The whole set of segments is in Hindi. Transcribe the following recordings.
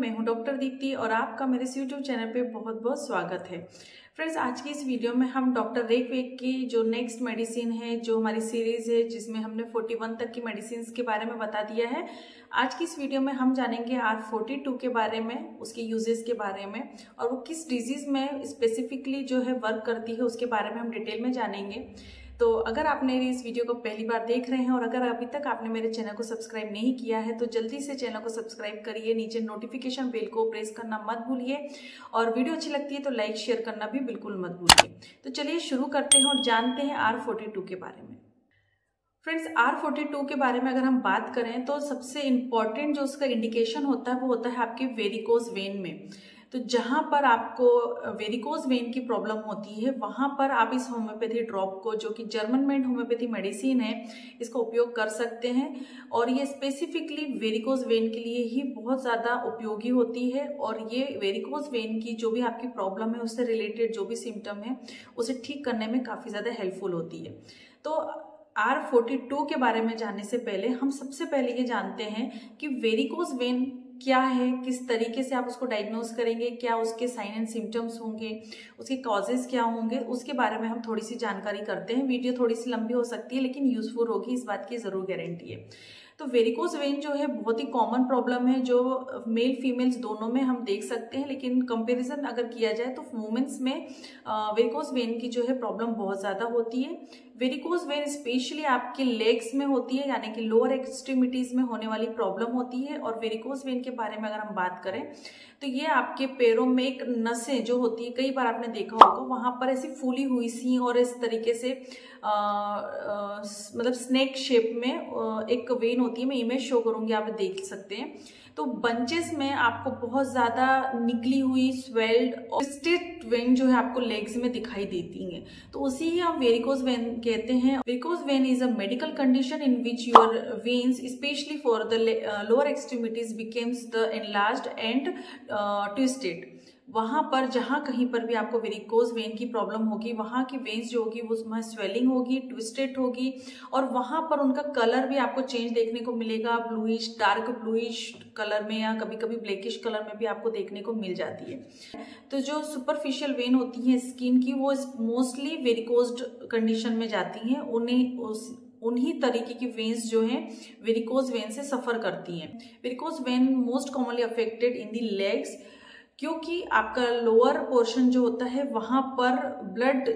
मैं हूं डॉक्टर दीप्ति और आपका मेरे इस यूट्यूब चैनल पे बहुत बहुत स्वागत है। फ्रेंड्स, आज की इस वीडियो में हम डॉक्टर रेकवेक की जो नेक्स्ट मेडिसिन है, जो हमारी सीरीज है जिसमें हमने 41 तक की मेडिसिन के बारे में बता दिया है, आज की इस वीडियो में हम जानेंगे R42 के बारे में, उसके यूजेस के बारे में और वो किस डिजीज में स्पेसिफिकली जो है वर्क करती है उसके बारे में हम डिटेल में जानेंगे। तो अगर आपने इस वीडियो को पहली बार देख रहे हैं और अगर अभी तक आपने मेरे चैनल को सब्सक्राइब नहीं किया है तो जल्दी से चैनल को सब्सक्राइब करिए, नीचे नोटिफिकेशन बेल को प्रेस करना मत भूलिए और वीडियो अच्छी लगती है तो लाइक शेयर करना भी बिल्कुल मत भूलिए। तो चलिए शुरू करते हैं और जानते हैं R42 के बारे में। फ्रेंड्स, R42 के बारे में अगर हम बात करें तो सबसे इम्पॉर्टेंट जो उसका इंडिकेशन होता है वो होता है आपके वेरिकोज वेन में। तो जहां पर आपको वेरिकोज वेन की प्रॉब्लम होती है वहां पर आप इस होम्योपैथी ड्रॉप को, जो कि जर्मन मेड होम्योपैथी मेडिसिन है, इसका उपयोग कर सकते हैं और ये स्पेसिफिकली वेरिकोज वेन के लिए ही बहुत ज़्यादा उपयोगी होती है। और ये वेरिकोज वेन की जो भी आपकी प्रॉब्लम है उससे रिलेटेड जो भी सिम्टम है उसे ठीक करने में काफ़ी ज़्यादा हेल्पफुल होती है। तो R42 के बारे में जानने से पहले हम सबसे पहले ये जानते हैं कि वेरिकोज वेन क्या है, किस तरीके से आप उसको डायग्नोज करेंगे, क्या उसके साइन एंड सिम्टम्स होंगे, उसके कॉजेज क्या होंगे, उसके बारे में हम थोड़ी सी जानकारी करते हैं। वीडियो थोड़ी सी लंबी हो सकती है लेकिन यूजफुल होगी, इस बात की जरूर गारंटी है। तो वेरिकोज वेन जो है बहुत ही कॉमन प्रॉब्लम है जो मेल फीमेल्स दोनों में हम देख सकते हैं, लेकिन कंपैरिजन अगर किया जाए तो वुमेन्स में वेरिकोज वेन की जो है प्रॉब्लम बहुत ज़्यादा होती है। वेरिकोज वेन स्पेशली आपके लेग्स में होती है, यानी कि लोअर एक्सट्रीमिटीज में होने वाली प्रॉब्लम होती है। और वेरिकोज वेन के बारे में अगर हम बात करें तो ये आपके पैरों में एक नसें जो होती है, कई बार आपने देखा होगा वहां पर ऐसी फूली हुई सी और इस तरीके से मतलब स्नेक शेप में एक वेन होती है, मैं इमेज शो करूंगी, आप देख सकते हैं। तो बंचेस में आपको बहुत ज्यादा निकली हुई स्वेल्ड और ट्विस्टेड वेन जो है आपको लेग्स में दिखाई देती हैं, तो उसी ही हम वेरिकोज वेन कहते हैं। Varicose vein is a medical condition in which your veins specially for the lower extremities becomes the enlarged and twisted. वहां पर जहां कहीं पर भी आपको वेरिकोज वेन की प्रॉब्लम होगी वहां की वेन्स जो होगी वो उसमें स्वेलिंग होगी, ट्विस्टेड होगी और वहां पर उनका कलर भी आपको चेंज देखने को मिलेगा, ब्लूइश, डार्क ब्लूइश कलर में या कभी कभी ब्लैकिश कलर में भी आपको देखने को मिल जाती है। तो जो सुपरफिशियल वेन होती है स्किन की वो मोस्टली वेरिकोज्ड कंडीशन में जाती हैं, उन्हीं तरीके की वेन्स जो हैं वेरिकोज वेन से सफर करती हैं। Varicose vein most commonly affected in the legs, क्योंकि आपका लोअर पोर्शन जो होता है वहां पर ब्लड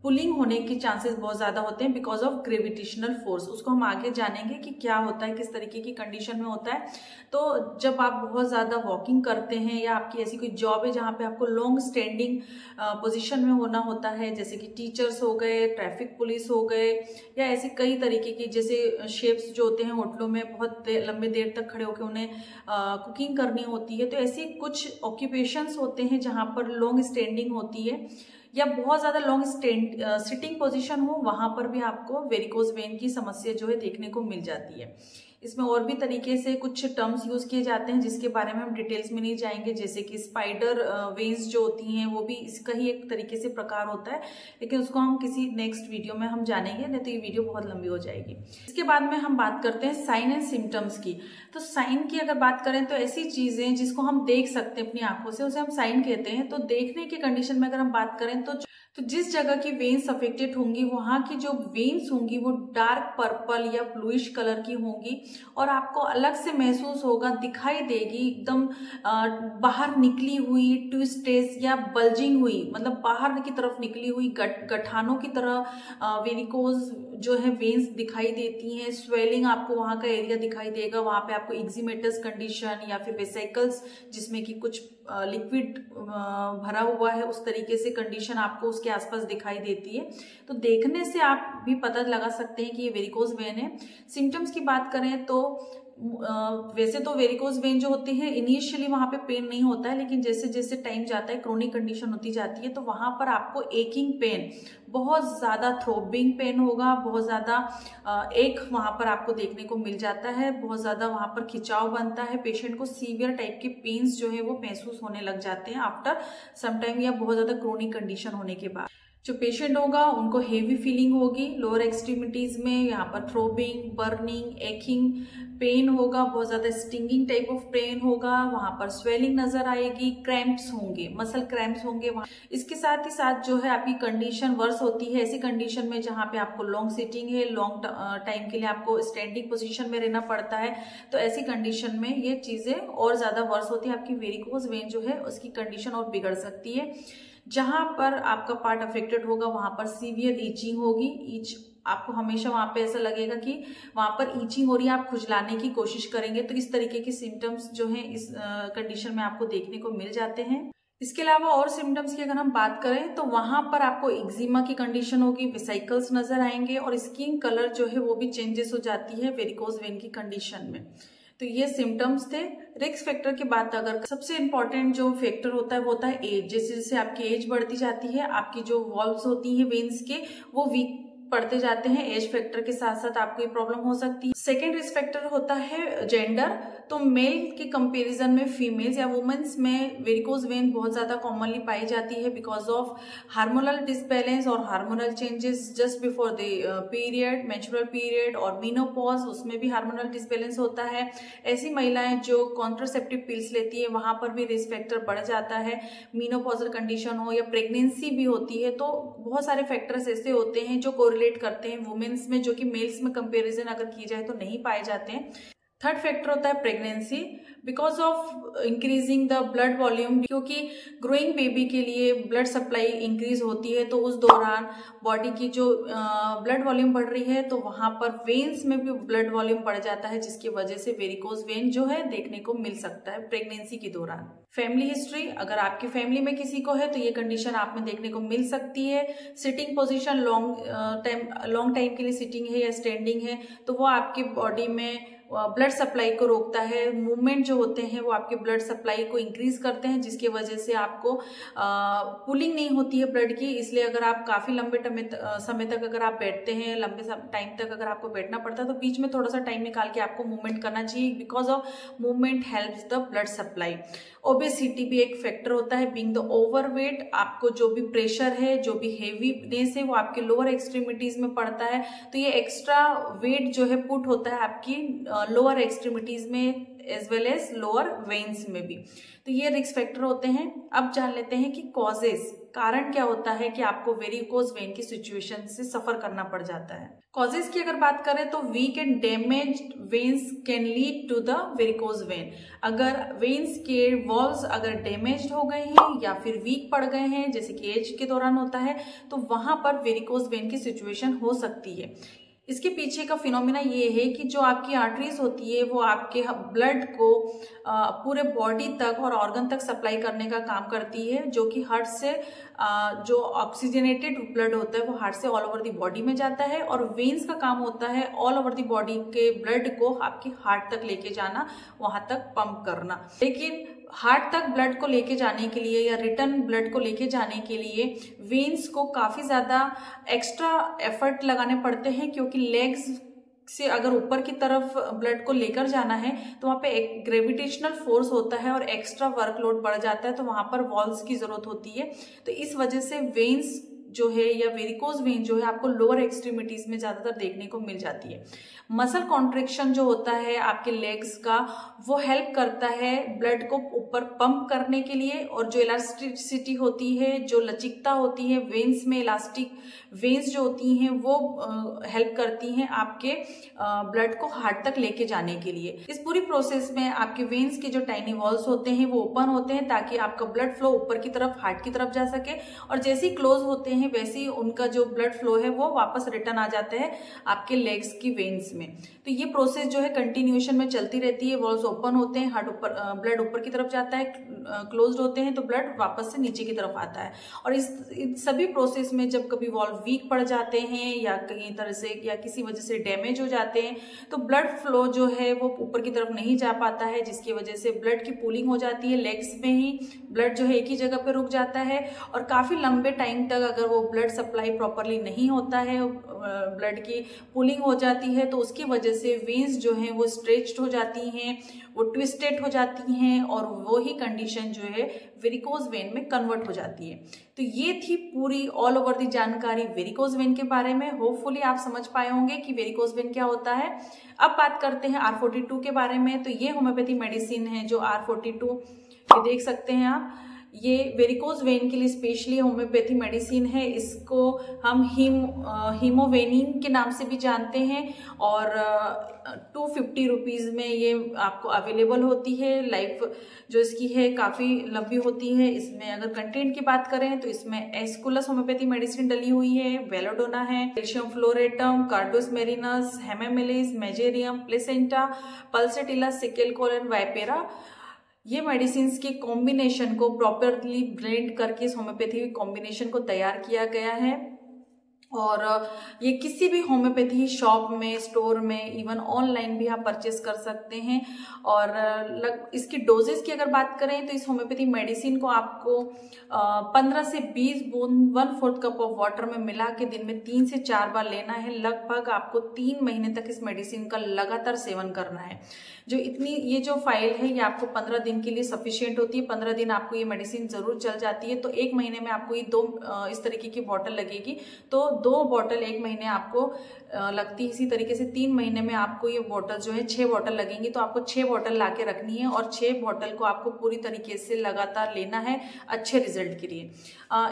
पुलिंग होने के चांसेस बहुत ज्यादा होते हैं बिकॉज ऑफ ग्रेविटेशनल फोर्स। उसको हम आगे जानेंगे कि क्या होता है, किस तरीके की कंडीशन में होता है। तो जब आप बहुत ज्यादा वॉकिंग करते हैं या आपकी ऐसी कोई जॉब है जहां पे आपको लॉन्ग स्टैंडिंग पोजीशन में होना होता है, जैसे कि टीचर्स हो गए, ट्रैफिक पुलिस हो गए, या ऐसे कई तरीके की जैसे शेफ्स जो होते हैं होटलों में बहुत लंबे देर तक खड़े होकर उन्हें कुकिंग करनी होती है, तो ऐसे कुछ ऑक्यूपेशंस होते हैं जहां पर लॉन्ग स्टैंडिंग होती है या बहुत ज्यादा लॉन्ग सिटिंग पोजीशन हो, वहां पर भी आपको वेरिकोज वेन की समस्या जो है देखने को मिल जाती है। इसमें और भी तरीके से कुछ टर्म्स यूज किए जाते हैं जिसके बारे में हम डिटेल्स में नहीं जाएंगे, जैसे कि स्पाइडर वेन्स जो होती हैं वो भी इसका ही एक तरीके से प्रकार होता है, लेकिन उसको हम किसी नेक्स्ट वीडियो में हम जानेंगे, नहीं तो ये वीडियो बहुत लंबी हो जाएगी। इसके बाद में हम बात करते हैं साइन एंड सिम्टम्स की। तो साइन की अगर बात करें तो ऐसी चीजें जिसको हम देख सकते हैं अपनी आंखों से उसे हम साइन कहते हैं। तो देखने की कंडीशन में अगर हम बात करें तो जिस जगह की वेन्स अफेक्टेड होंगी वहां की जो वेन्स होंगी वो डार्क पर्पल या ब्लूइश कलर की होंगी और आपको अलग से महसूस होगा, दिखाई देगी एकदम बाहर निकली हुई, ट्विस्टेज या बल्जिंग हुई, मतलब बाहर की तरफ निकली हुई गठानों की तरह वेरिकोज जो है वेन्स दिखाई देती हैं। स्वेलिंग आपको वहां का एरिया दिखाई देगा, वहां पे आपको एक्जिमेटस कंडीशन या फिर वेसिकल्स जिसमें कि कुछ लिक्विड भरा हुआ है उस तरीके से कंडीशन आपको उसके आसपास दिखाई देती है। तो देखने से आप भी पता लगा सकते हैं कि ये वेरिकोज वेन है। सिम्टम्स की बात करें तो वैसे तो वेरिकोज वेन जो होती है इनिशियली वहां पे पेन नहीं होता है, लेकिन जैसे जैसे टाइम जाता है क्रोनिक कंडीशन होती जाती है तो वहां पर आपको एकिंग पेन, बहुत ज्यादा थ्रोबिंग पेन होगा, बहुत ज्यादा एक वहां पर आपको देखने को मिल जाता है, बहुत ज्यादा वहां पर खिंचाव बनता है, पेशेंट को सीवियर टाइप के पेन्स जो है वो महसूस होने लग जाते हैं आफ्टर सम टाइम या बहुत ज्यादा क्रोनिक कंडीशन होने के बाद। जो पेशेंट होगा उनको हेवी फीलिंग होगी लोअर एक्सट्रीमिटीज में, यहाँ पर थ्रोबिंग, बर्निंग, एकिंग पेन होगा, बहुत ज्यादा स्टिंगिंग टाइप ऑफ पेन होगा, वहां पर स्वेलिंग नजर आएगी, क्रैम्प्स होंगे, मसल क्रैम्प्स होंगे वहां। इसके साथ ही साथ जो है आपकी कंडीशन वर्स होती है ऐसी कंडीशन में जहां पे आपको लॉन्ग सिटिंग है, लॉन्ग टाइम के लिए आपको स्टैंडिंग पोजीशन में रहना पड़ता है, तो ऐसी कंडीशन में ये चीजें और ज्यादा वर्स होती है। आपकी वेरिकोज वेन जो है उसकी कंडीशन और बिगड़ सकती है। जहां पर आपका पार्ट अफेक्टेड होगा वहां पर सीवियर ईचिंग होगी। आपको हमेशा वहां पे ऐसा लगेगा कि वहां पर ईचिंग हो रही है, आप खुजलाने की कोशिश करेंगे, तो इस तरीके के सिम्टम्स जो हैं इस कंडीशन में आपको देखने को मिल जाते हैं। इसके अलावा और सिम्टम्स की अगर हम बात करें तो वहां पर आपको एक्जिमा की कंडीशन होगी, वेसिकल्स नजर आएंगे और स्किन कलर जो है वो भी चेंजेस हो जाती है वेरिकोज वेन की कंडीशन में। तो ये सिम्टम्स थे। रिस्क फैक्टर की बात अगर, सबसे इंपॉर्टेंट जो फैक्टर होता है वो होता है एज। जैसे जैसे आपकी एज बढ़ती जाती है आपकी जो वॉल्व्स होती है वेन्स के वो वीक पड़ते जाते हैं। एज फैक्टर के साथ साथ आपको ये प्रॉब्लम हो सकती है। सेकेंड रिस्क फैक्टर होता है जेंडर। तो मेल के कंपैरिजन में फीमेल्स या वुमेन्स में वेरिकोज वेन बहुत ज्यादा कॉमनली पाई जाती है बिकॉज ऑफ हार्मोनल डिसबैलेंस और hormonal changes just before the period, menstrual period और मेनोपॉज, उसमें भी हार्मोनल डिसबैलेंस होता है। ऐसी महिलाएं जो कॉन्ट्रासेप्टिव पिल्स लेती है वहां पर भी रिस्क फैक्टर बढ़ जाता है। मेनोपॉजल कंडीशन हो या प्रेगनेंसी भी होती है, तो बहुत सारे फैक्टर्स ऐसे होते हैं जो कोरिलेट करते हैं वुमेन्स में, जो कि मेल्स में कंपैरिजन अगर की जाए तो नहीं पाए जाते हैं। थर्ड फैक्टर होता है pregnancy. Because of increasing the blood volume, क्योंकि ग्रोइंग बेबी के लिए ब्लड सप्लाई इंक्रीज होती है, तो उस दौरान बॉडी की जो ब्लड वॉल्यूम बढ़ रही है तो वहां पर वेन्स में भी ब्लड वॉल्यूम बढ़ जाता है, जिसकी वजह से वेरिकोज वेन जो है देखने को मिल सकता है प्रेगनेंसी के दौरान। फैमिली हिस्ट्री, अगर आपकी फैमिली में किसी को है तो ये कंडीशन आप में देखने को मिल सकती है। सिटिंग पोजीशन लॉन्ग टाइम के लिए सिटिंग है या स्टैंडिंग है तो वो आपकी बॉडी में ब्लड सप्लाई को रोकता है। मूवमेंट जो होते हैं वो आपके ब्लड सप्लाई को इंक्रीज करते हैं, जिसकी वजह से आपको पुलिंग नहीं होती है ब्लड की। इसलिए अगर आप काफी लंबे समय तक अगर आप बैठते हैं, लंबे टाइम तक अगर आपको बैठना पड़ता है तो बीच में थोड़ा सा टाइम निकाल के आपको मूवमेंट करना चाहिए, because of movement helps the blood supply. Obesity भी एक फैक्टर होता है, बीइंग द ओवरवेट। आपको जो भी प्रेशर है, जो भी हेवीनेस है वो आपके लोअर एक्सट्रीमिटीज में पड़ता है, तो ये एक्स्ट्रा वेट जो है पुट होता है आपकी लोअर एक्सट्रीमिटीज में as well as lower veins में भी। तो ये रिस्क फैक्टर होते हैं। अब जान लेते हैं कि कॉजेस, कारण क्या होता है कि आपको वेरिकोज वेन की सिचुएशन से सफर करना पड़ जाता है। कॉजेस की अगर बात करें तो weak and damaged veins can lead to the varicose vein. अगर वेन्स के वॉल्स अगर डैमेज्ड हो गए हैं या फिर वीक पड़ गए हैं, जैसे कि एज के दौरान होता है, तो वहां पर वेरिकोज वेन की सिचुएशन हो सकती है। इसके पीछे का फिनोमिना ये है कि जो आपकी आर्टरीज होती है वो आपके ब्लड को पूरे बॉडी तक और ऑर्गन तक सप्लाई करने का काम करती है, जो कि हार्ट से जो ऑक्सीजनेटेड ब्लड होता है वो हार्ट से ऑल ओवर द बॉडी में जाता है, और वेन्स का काम होता है ऑल ओवर द बॉडी के ब्लड को आपके हार्ट तक लेके जाना, वहां तक पंप करना। लेकिन हार्ट तक ब्लड को लेके जाने के लिए या रिटर्न ब्लड को लेके जाने के लिए वेन्स को काफी ज्यादा एक्स्ट्रा एफर्ट लगाने पड़ते हैं, क्योंकि लेग्स से अगर ऊपर की तरफ ब्लड को लेकर जाना है तो वहां पे एक ग्रेविटेशनल फोर्स होता है और एक्स्ट्रा वर्कलोड बढ़ जाता है, तो वहां पर वॉल्स की जरूरत होती है। तो इस वजह से वेन्स जो है या वेरिकोज वेन जो है आपको लोअर एक्सट्रीमिटीज में ज्यादातर देखने को मिल जाती है। मसल कॉन्ट्रैक्शन जो होता है आपके लेग्स का, वो हेल्प करता है ब्लड को ऊपर पंप करने के लिए, और जो इलास्टिसिटी होती है, जो लचीकता होती है वेन्स में, इलास्टिक वेन्स जो होती हैं वो हेल्प करती हैं आपके ब्लड को हार्ट तक लेके जाने के लिए। इस पूरी प्रोसेस में आपके वेन्स के जो टाइनी वॉल्स होते हैं वो ओपन होते हैं ताकि आपका ब्लड फ्लो ऊपर की तरफ हार्ट की तरफ जा सके, और जैसे ही क्लोज होते हैं वैसे ही उनका जो ब्लड फ्लो है वो वापस रिटर्न आ जाता है आपके लेग्स की वेन्स में। तो ये प्रोसेस जो है कंटिन्यूएशन में चलती रहती है। वॉल्स ओपन होते हैं, हार्ट ऊपर, ब्लड ऊपर की तरफ जाता है, क्लोज्ड होते हैं तो ब्लड वापस से नीचे की तरफ आता है। और इस सभी प्रोसेस में जब कभी वॉल्व वीक पड़ जाते हैं या कहीं तरह से या किसी वजह से डैमेज हो जाते हैं तो ब्लड फ्लो जो है वो ऊपर की तरफ नहीं जा पाता है, जिसकी वजह से ब्लड की पूलिंग हो जाती है। लेग्स में ही ब्लड जो है एक ही जगह पे रुक जाता है, और काफी लंबे टाइम तक अगर वो ब्लड सप्लाई प्रॉपरली नहीं होता है, ब्लड की पुलिंग हो जाती है, तो उसकी वजह से वेन्स जो हैं वो स्ट्रेच्ड हो जाती हैं, वो ट्विस्टेड हो जाती हैं और वही कंडीशन जो है वेरिकोज वेन में कन्वर्ट हो जाती है। तो ये थी पूरी ऑल ओवर दी जानकारी वेरिकोज वेन के बारे में। होपफुली आप समझ पाए होंगे कि वेरिकोज वेन क्या होता है। अब बात करते हैं R42 के बारे में। तो ये होम्योपैथी मेडिसिन है जो R42, ये देख सकते हैं आप, ये वेरिकोज वेन के लिए स्पेशली होम्योपैथी मेडिसिन है। इसको हम हीमोवेनिन के नाम से भी जानते हैं और 250 रुपीज़ में ये आपको अवेलेबल होती है। लाइफ जो इसकी है काफ़ी लंबी होती है। इसमें अगर कंटेंट की बात करें तो इसमें एस्कुलस होम्योपैथी मेडिसिन डली हुई है, बेलोडोना है, calcium fluoratum, carduus marinus, hamamelis, mezereum, placenta, pulsatilla, सिकेलकोलन, वाइपेरा। ये मेडिसिन के कॉम्बिनेशन को प्रॉपरली ब्लेंड करके इस होम्योपैथी कॉम्बिनेशन को तैयार किया गया है और ये किसी भी होम्योपैथी शॉप में, स्टोर में, इवन ऑनलाइन भी आप परचेस कर सकते हैं। और इसकी डोजेस की अगर बात करें तो इस होम्योपैथी मेडिसिन को आपको 15 से 20 बूंद 1/4 कप ऑफ वाटर में मिला के दिन में 3 से 4 बार लेना है। लगभग आपको 3 महीने तक इस मेडिसिन का लगातार सेवन करना है। जो ये जो फाइल है ये आपको 15 दिन के लिए सफिशिएंट होती है। 15 दिन आपको ये मेडिसिन जरूर चल जाती है। तो 1 महीने में आपको ये 2 इस तरीके की बॉटल लगेगी, तो 2 बॉटल 1 महीने आपको लगती है। इसी तरीके से 3 महीने में आपको ये बॉटल जो है 6 बॉटल लगेंगी, तो आपको 6 बॉटल ला के रखनी है और 6 बॉटल को आपको पूरी तरीके से लगातार लेना है अच्छे रिजल्ट के लिए।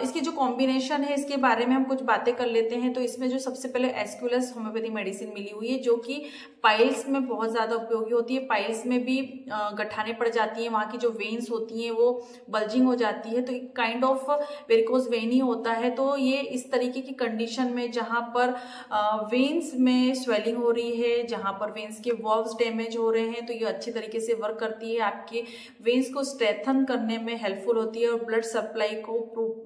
इसकी जो कॉम्बिनेशन है इसके बारे में हम कुछ बातें कर लेते हैं। तो इसमें जो सबसे पहले एस्कुलस होम्योपैथी मेडिसिन मिली हुई है जो कि पाइल्स में बहुत ज्यादा उपयोगी होती है। पाइल्स में भी गठाने पड़ जाती है, वहाँ की जो वेन्स होती हैं वो बल्जिंग हो जाती है, तो एक kind of varicose when he होता है। तो ये इस तरीके की कंडीशन में जहाँ पर वेन्स में स्वेलिंग हो रही है, जहाँ पर वेन्स के वॉल्व्स डैमेज हो रहे हैं, तो ये अच्छी तरीके से वर्क करती है, आपके वेन्स को स्ट्रेथन करने में हेल्पफुल होती है और ब्लड सप्लाई को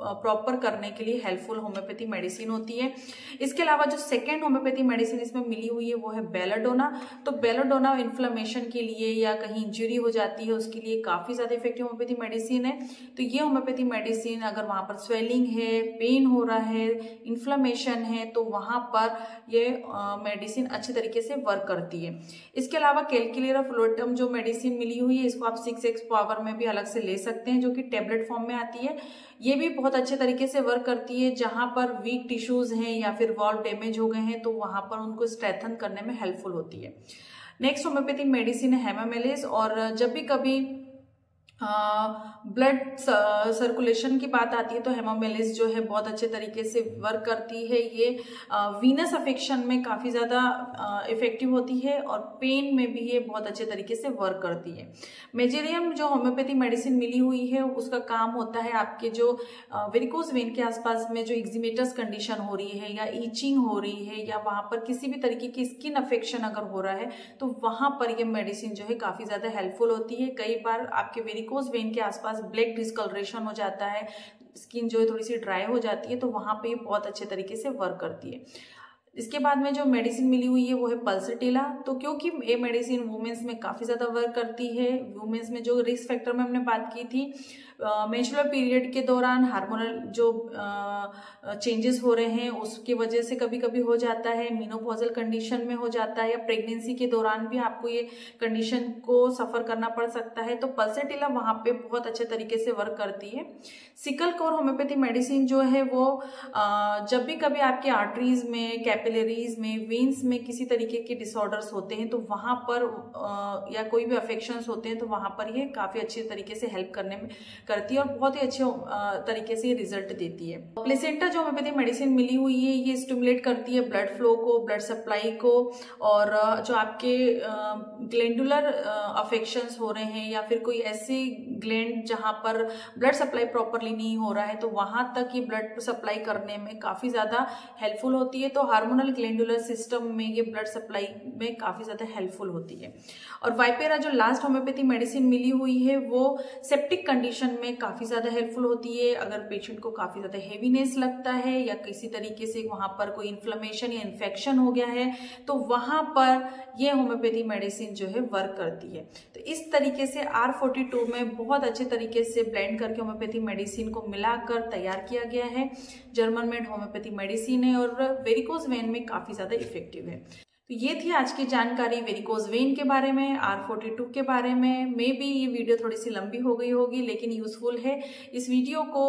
प्रॉपर करने के लिए हेल्पफुल होम्योपैथी मेडिसिन होती है। इसके अलावा जो सेकेंड होम्योपैथी मेडिसिन इसमें मिली हुई है वो है बेलोडोना। तो बेलोडोना इन्फ्लेमेशन के लिए या कहीं इंजरी हो जाती है उसके लिए काफी ज्यादा इफेक्टिव होम्योपैथी मेडिसिन है। तो ये होम्योपैथी मेडिसिन अगर वहां पर स्वेलिंग है, पेन हो रहा है, इन्फ्लेमेशन है, तो वहां पर ये मेडिसिन अच्छे तरीके से वर्क करती है। इसके अलावा कैलकुलेरा फ्लोरेटम जो मेडिसिन मिली हुई है इसको आप 6x पावर में भी अलग से ले सकते हैं, जो कि टेबलेट फॉर्म में आती है। ये भी बहुत अच्छे तरीके से वर्क करती है। जहां पर वीक टिश्यूज हैं या फिर वॉल्व डैमेज हो गए हैं तो वहां पर उनको स्ट्रेथन करने में हेल्पफुल होती है। नेक्स्ट होम्योपैथी मेडिसिन है हेमामेलिस। और जब भी कभी ब्लड सर्कुलेशन की बात आती है तो हेमामेलिस जो है बहुत अच्छे तरीके से वर्क करती है। ये वीनस अफेक्शन में काफ़ी ज़्यादा इफेक्टिव होती है और पेन में भी ये बहुत अच्छे तरीके से वर्क करती है। मेजेरियम जो होम्योपैथी मेडिसिन मिली हुई है उसका काम होता है आपके जो वेरिकोज वेन के आसपास में जो एक्जिमेटस कंडीशन हो रही है या ईचिंग हो रही है या वहाँ पर किसी भी तरीके की स्किन अफेक्शन अगर हो रहा है तो वहाँ पर ये मेडिसिन जो है काफ़ी ज़्यादा हेल्पफुल होती है। कई बार आपके वेरिकोज वेन के आसपास ब्लैक डिस्कलरेशन हो जाता है, स्किन जो है थोड़ी सी ड्राई हो जाती है, तो वहां पे बहुत अच्छे तरीके से वर्क करती है। इसके बाद में जो मेडिसिन मिली हुई है वो है पल्सेटिला। तो क्योंकि ये मेडिसिन वुमेन्स में काफ़ी ज़्यादा वर्क करती है, वुमेन्स में जो रिस्क फैक्टर में हमने बात की थी, मेंस्ट्रुअल पीरियड के दौरान हार्मोनल जो चेंजेस हो रहे हैं उसकी वजह से कभी कभी हो जाता है, मेनोपॉजल कंडीशन में हो जाता है या प्रेगनेंसी के दौरान भी आपको ये कंडीशन को सफ़र करना पड़ सकता है, तो पल्सेटिला वहाँ पे बहुत अच्छे तरीके से वर्क करती है। सिकल कोर होम्योपैथी मेडिसिन जो है वो जब भी कभी आपके आर्टरीज में, कैपिलरीज में, वेन्स में किसी तरीके के डिसऑर्डर्स होते हैं तो वहाँ पर या कोई भी अफेक्शंस होते हैं तो वहाँ पर ये काफ़ी अच्छे तरीके से हेल्प करने में करती है और बहुत ही अच्छे तरीके से रिजल्ट देती है। प्लेसेंटा जो होम्योपैथी मेडिसिन मिली हुई है ये स्टिमुलेट करती है ब्लड फ्लो को, ब्लड सप्लाई को, और जो आपके ग्लैंडुलर अफेक्शंस हो रहे हैं या फिर कोई ऐसे ग्लैंड जहां पर ब्लड सप्लाई प्रॉपरली नहीं हो रहा है तो वहां तक ये ब्लड सप्लाई करने में काफी ज्यादा हेल्पफुल होती है। तो हार्मोनल हार्मोनल ग्लैंडुलर सिस्टम में ये ब्लड सप्लाई में काफी ज्यादा हेल्पफुल होती है। और वाइपेरा जो लास्ट होम्योपैथी मेडिसिन मिली हुई है वो सेप्टिक कंडीशन में काफी ज्यादा हेल्पफुल होती है। अगर पेशेंट को काफी ज्यादा हेवीनेस लगता है या किसी तरीके से वहां पर कोई इन्फ्लेमेशन या इन्फेक्शन हो गया है तो वहां पर ये होम्योपैथी मेडिसिन जो है वर्क करती है। तो इस तरीके से R42 में बहुत अच्छे तरीके से ब्लेंड करके होम्योपैथी मेडिसिन को मिलाकर तैयार किया गया है। जर्मन मेड होम्योपैथी मेडिसिन है और वेरिकोज वेन में काफी ज्यादा इफेक्टिव है। तो ये थी आज की जानकारी वेरिकोज वेन के बारे में, R42 के बारे में। मे बी ये वीडियो थोड़ी सी लंबी हो गई होगी लेकिन यूजफुल है। इस वीडियो को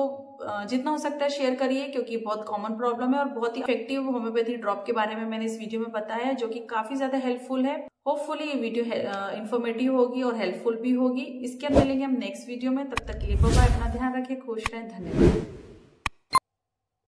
जितना हो सकता है शेयर करिए क्योंकि बहुत कॉमन प्रॉब्लम है और बहुत ही इफेक्टिव होम्योपैथी ड्रॉप के बारे में मैंने इस वीडियो में बताया जो कि काफी ज्यादा हेल्पफुल है। होपफुली ये वीडियो इन्फॉर्मेटिव होगी और हेल्पफुल भी होगी। इसके बाद मिलेंगे हम नेक्स्ट वीडियो में। तब तक के लिए बाय बाय। अपना ध्यान रखें, खुश रहें, धन्यवाद।